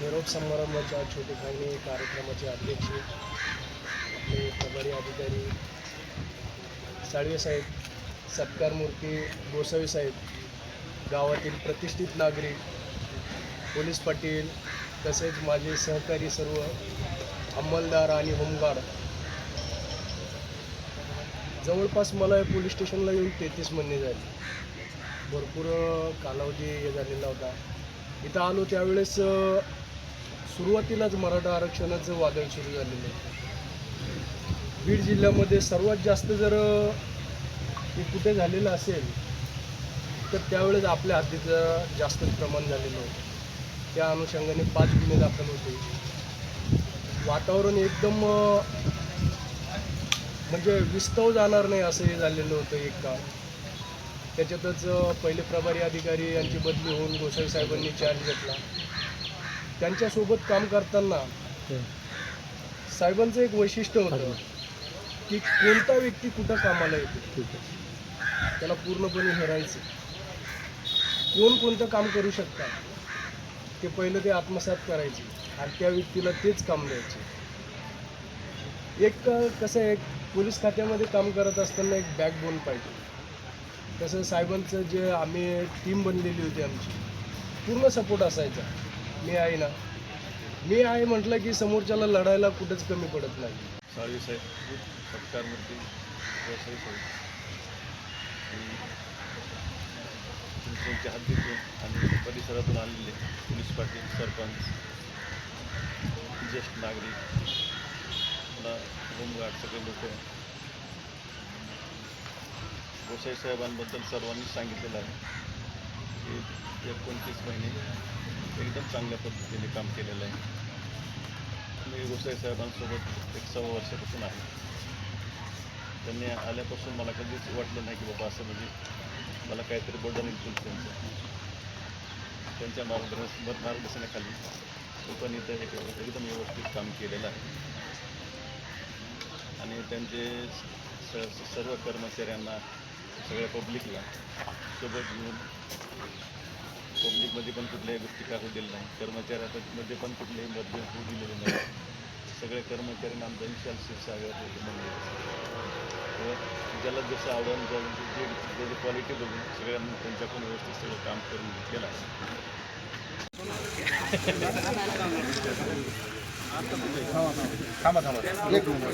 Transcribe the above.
निरोप समारंभाच्या छोटेखानी कार्यक्रमाचे अध्यक्ष आपले प्रभारी अधिकारी साळवे साहेब, सत्कारमूर्ती गोसावी साहेब, गावातील प्रतिष्ठित नागरिक, पोलीस पाटील, तसेच माझे सहकारी सर्व अंमलदार आणि होमगार्ड, जवळपास मला या पोलीस स्टेशनला येऊन 33 महिने झाले. भरपूर कालावधी हे झालेला होता. इथं आलो त्यावेळेस सुरुवातीलाच मराठा आरक्षणाचं वादळ सुरू झालेलं आहे. बीड जिल्ह्यामध्ये सर्वात जास्त जर हे कुठे झालेलं असेल तर त्यावेळेस आपल्या हद्दीचं जास्तच प्रमाण झालेलं होतं. त्या अनुषंगाने 5 गुन्हे दाखल होते. वातावरण एकदम म्हणजे विस्तव जाणार नाही असं हे झालेलं होतं एक काळ. त्याच्यातच पहिले प्रभारी अधिकारी यांची बदली होऊन गोसावी साहेबांनी चार्ज घेतला. त्यांच्यासोबत काम करताना साहेबांचं एक वैशिष्ट्य होतं की कोणता व्यक्ती कुठं कामाला येतो त्याला पूर्णपणे हेरायचं. कोण कोणतं काम करू शकतात ते पहिलं ते आत्मसात करायचे आणि त्या व्यक्तीला तेच काम द्यायचे. एक कसं आहे, पोलीस खात्यामध्ये काम करत असताना एक बॅकबोन पाहिजे. तसं साहेबांचं जे आम्ही टीम बनलेली होती आमची, पूर्ण सपोर्ट असायचा. मी आहे ना, मी आहे म्हटलं की समोरच्याला लढायला कुठंच कमी पडत नाही. साळवे साहेब, सत्कारमूर्ती गोसावी साहेब तुमच्या हद्दीतून आणि परिसरातून आलेले पोलीस पाटील, सरपंच, ज्येष्ठ नागरिक, पुन्हा होमगार्ड सगळे लोक गोसावी साहेबांबद्दल सर्वांनी सांगितलेलं आहे की 29 महिने एकदम चांगल्या पद्धतीने काम केलेलं आहे. मी गोसावी साहेबांसोबत 1.25 वर्षापासून आहे. त्यांनी आल्यापासून मला कधीच वाटलं नाही की बाबा असं म्हणजे मला काहीतरी बर्डन येईल त्यांच्या मार्गदर्शनाखाली लोकांनी इथं एकदम व्यवस्थित काम केलेलं आहे. आणि त्यांचे सर्व कर्मचाऱ्यांना, सगळ्या पब्लिकला सोबत घेऊन पब्लिकमध्ये पण कुठल्याही गोष्टी काढू दिल्या नाही, कर्मचाऱ्यांमध्ये पण कुठलेही मतभेद होऊ दिलेले नाही. सगळ्या कर्मचाऱ्यांना आमचा विशाल क्षीरसागर ज्याला जसं आवडून जे क्वालिटी बघून सगळ्यांना त्यांच्याकडून व्यवस्थित सगळं काम करून घेतलेलं आहे. थांबा एक मिनिट.